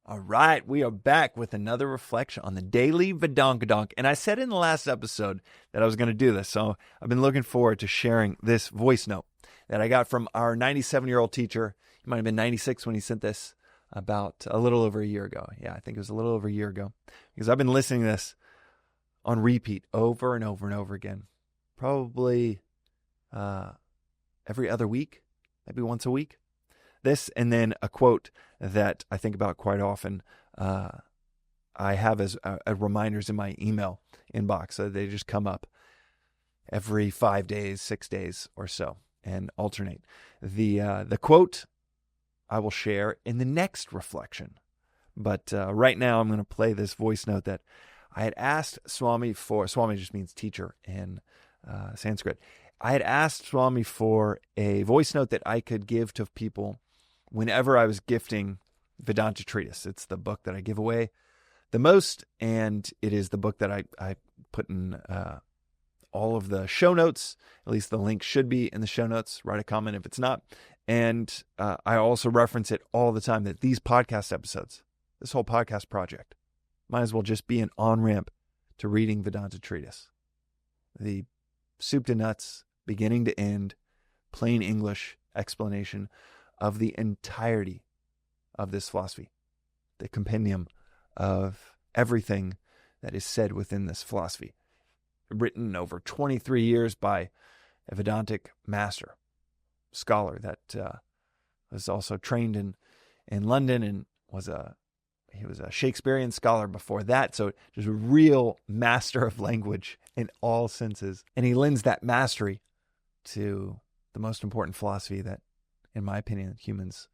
All right, we are back with another reflection on the Daily Vedantic. And I said in the last episode that I was going to do this, so I've been looking forward to sharing this voice note that I got from our 97-year-old teacher. He might have been 96 when he sent this, about a little over a year ago. Yeah, I think it was a little over a year ago, because I've been listening to this on repeat over and over and over again, probably every other week, maybe once a week. This, and then a quote that I think about quite often. I have as reminders in my email inbox. So they just come up every 5 days, 6 days or so, and alternate. The quote I will share in the next reflection. But right now I'm going to play this voice note that I had asked Swami for. Swami just means teacher in Sanskrit. I had asked Swami for a voice note that I could give to people whenever I was gifting Vedanta Treatise. It's the book that I give away the most, and it is the book that I put in all of the show notes. At least the link should be in the show notes. Write a comment if it's not. And I also reference it all the time, that these podcast episodes, this whole podcast project, might as well just be an on-ramp to reading Vedanta Treatise. The soup to nuts, beginning to end, plain English explanation of the entirety of this philosophy, the compendium of everything that is said within this philosophy, written over 23 years by a Vedantic master, scholar that was also trained in London, and he was a Shakespearean scholar before that, so just a real master of language in all senses. And he lends that mastery to the most important philosophy that, in my opinion, humans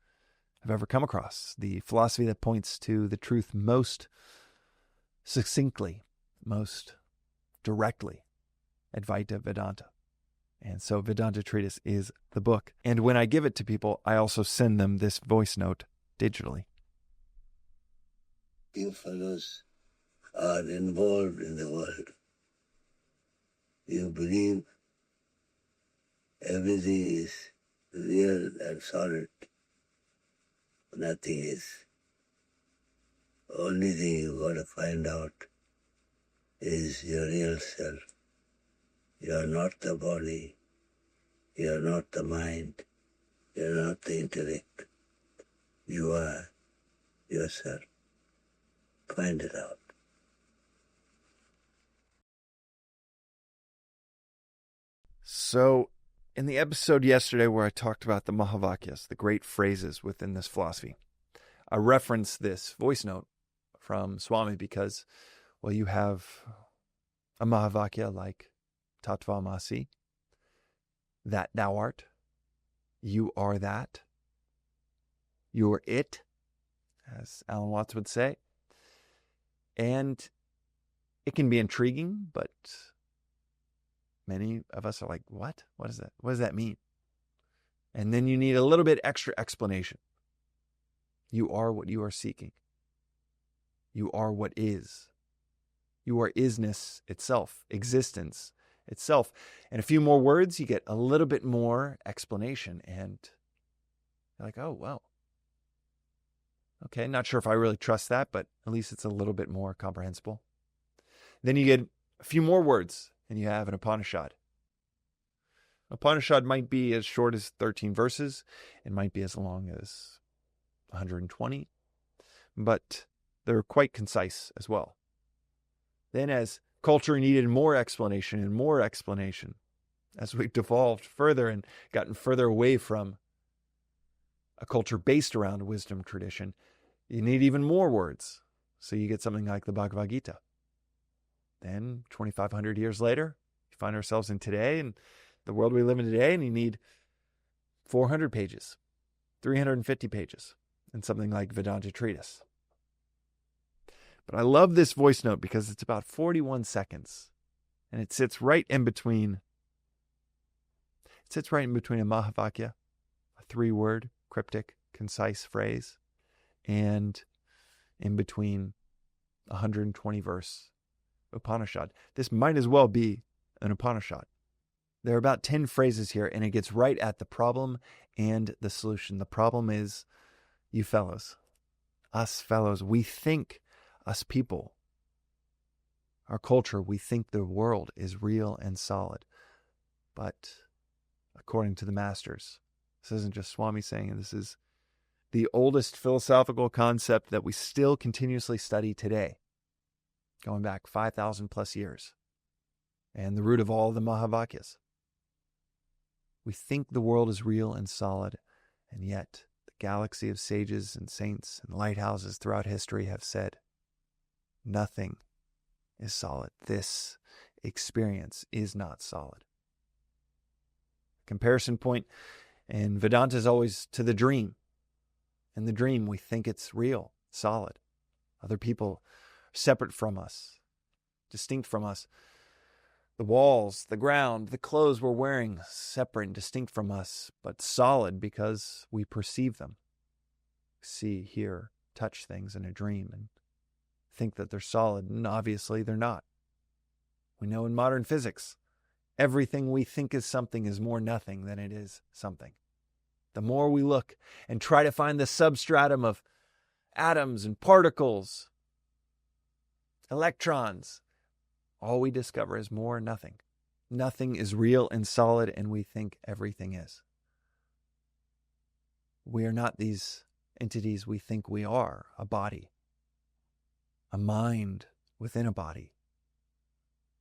have ever come across. The philosophy that points to the truth most succinctly, most directly, Advaita Vedanta. And so Vedanta Treatise is the book. And when I give it to people, I also send them this voice note digitally. You fellows are involved in the world. You believe everything is real and solid. Nothing is. Only thing you got to find out is your real self. You are not the body. You are not the mind. You are not the intellect. You are yourself. Find it out. So, in the episode yesterday where I talked about the Mahavakyas, the great phrases within this philosophy, I referenced this voice note from Swami because, well, you have a Mahavakya like Tattvamasi, that thou art, you are that, you're it, as Alan Watts would say. And it can be intriguing, but many of us are like, what? What is that? What does that mean? And then you need a little bit extra explanation. You are what you are seeking. You are what is. You are isness itself, existence itself. And a few more words, you get a little bit more explanation. And you're like, oh, wow. Okay, not sure if I really trust that, but at least it's a little bit more comprehensible. Then you get a few more words, and you have an Upanishad. Upanishad might be as short as 13 verses. It might be as long as 120. But they're quite concise as well. Then as culture needed more explanation, as we've devolved further and gotten further away from a culture based around wisdom tradition, you need even more words. So you get something like the Bhagavad Gita. Then 2,500 years later, we find ourselves in today, and the world we live in today, and you need 400 pages, 350 pages, and something like Vedanta Treatise. But I love this voice note because it's about 41 seconds, and it sits right in between. It sits right in between a Mahavakya, a 3-word, cryptic, concise phrase, and in between 120-verse Upanishad. This might as well be an Upanishad. There are about 10 phrases here, and it gets right at the problem and the solution. The problem is you fellows. us fellows, we think, us people, our culture, we think the world is real and solid. But according to the masters, this isn't just Swami saying it, this is the oldest philosophical concept that we still continuously study today, going back 5,000 plus years, and the root of all the Mahavakyas. We think the world is real and solid, and yet the galaxy of sages and saints and lighthouses throughout history have said, nothing is solid. This experience is not solid. Comparison point in Vedanta is always to the dream. In the dream, we think it's real, solid. Other people are separate from us, distinct from us. The walls, the ground, the clothes we're wearing, separate and distinct from us, but solid because we perceive them. See, hear, touch things in a dream and think that they're solid, and obviously they're not. We know in modern physics, everything we think is something is more nothing than it is something. The more we look and try to find the substratum of atoms and particles, electrons, all we discover is more nothing. Nothing is real and solid, and we think everything is. We are not these entities we think we are, a body, a mind within a body,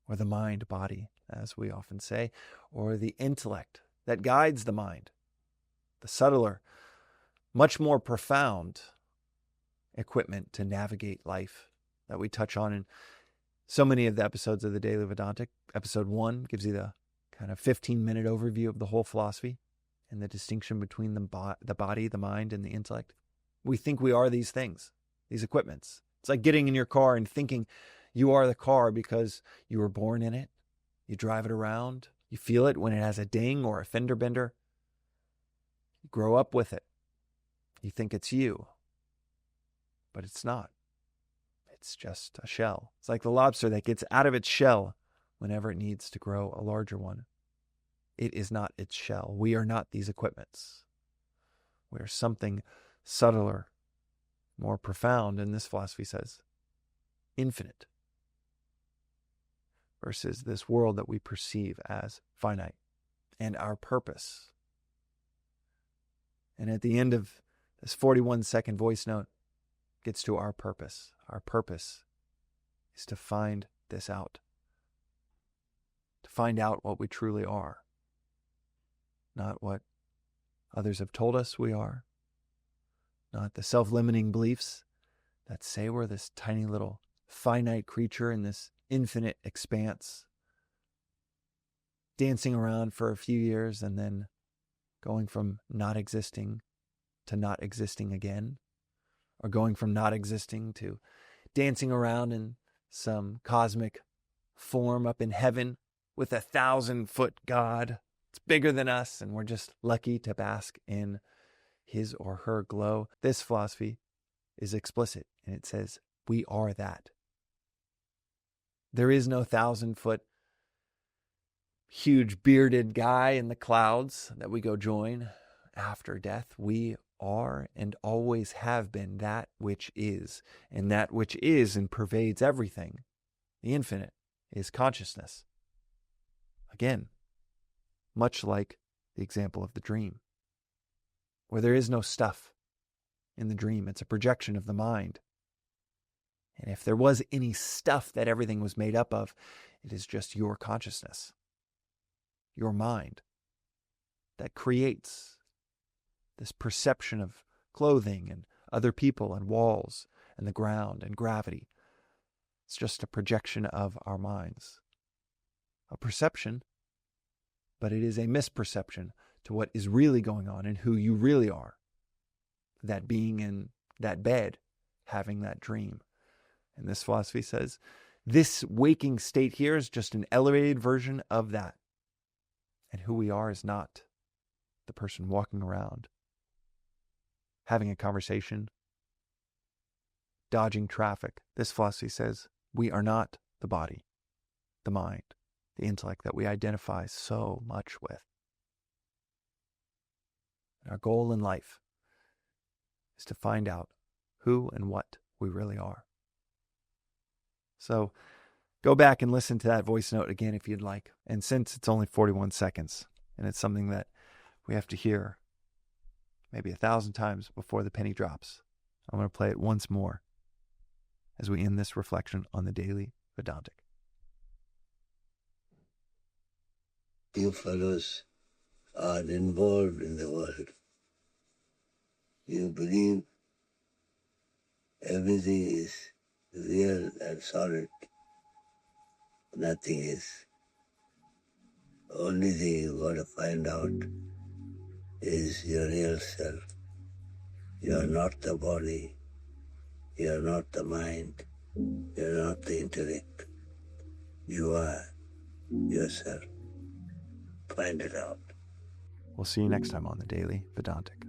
or the mind-body, as we often say, or the intellect that guides the mind, the subtler, much more profound equipment to navigate life that we touch on in so many of the episodes of the Daily Vedantic. Episode 1 gives you the kind of 15-minute overview of the whole philosophy and the distinction between the body, the mind, and the intellect. We think we are these things, these equipments. It's like getting in your car and thinking you are the car because you were born in it. You drive it around. You feel it when it has a ding or a fender bender. You grow up with it. You think it's you, but it's not. It's just a shell. It's like the lobster that gets out of its shell whenever it needs to grow a larger one. It is not its shell. We are not these equipments. We are something subtler, more profound, and this philosophy says infinite, versus this world that we perceive as finite, and our purpose. And at the end of this 41-second voice note gets to our purpose. Our purpose is to find this out, to find out what we truly are, not what others have told us we are, not the self-limiting beliefs that say we're this tiny little finite creature in this infinite expanse, dancing around for a few years and then going from not existing to not existing again, or going from not existing to dancing around in some cosmic form up in heaven with 1,000-foot God. It's bigger than us, and we're just lucky to bask in his or her glow. This philosophy is explicit, and it says we are that. There is no 1,000-foot huge bearded guy in the clouds that we go join after death. We are and always have been that which is, and that which is and pervades everything, the infinite, is consciousness. Again, much like the example of the dream, where there is no stuff in the dream. It's a projection of the mind. And if there was any stuff that everything was made up of, it is just your consciousness, your mind, that creates this perception of clothing and other people and walls and the ground and gravity. It's just a projection of our minds. A perception, but it is a misperception to what is really going on and who you really are. That being in that bed, having that dream. And this philosophy says, this waking state here is just an elevated version of that. And who we are is not the person walking around, having a conversation, dodging traffic. This philosophy says we are not the body, the mind, the intellect that we identify so much with. Our goal in life is to find out who and what we really are. So go back and listen to that voice note again if you'd like. And since it's only 41 seconds and it's something that we have to hear maybe 1,000 times before the penny drops, I'm going to play it once more as we end this reflection on the Daily Vedantic. You fellows are involved in the world. You believe everything is real and solid. Nothing is. Only thing you got to find out is your real self. You are not the body. You are not the mind. You are not the intellect. You are yourself. Find it out. We'll see you next time on the Daily Vedantic.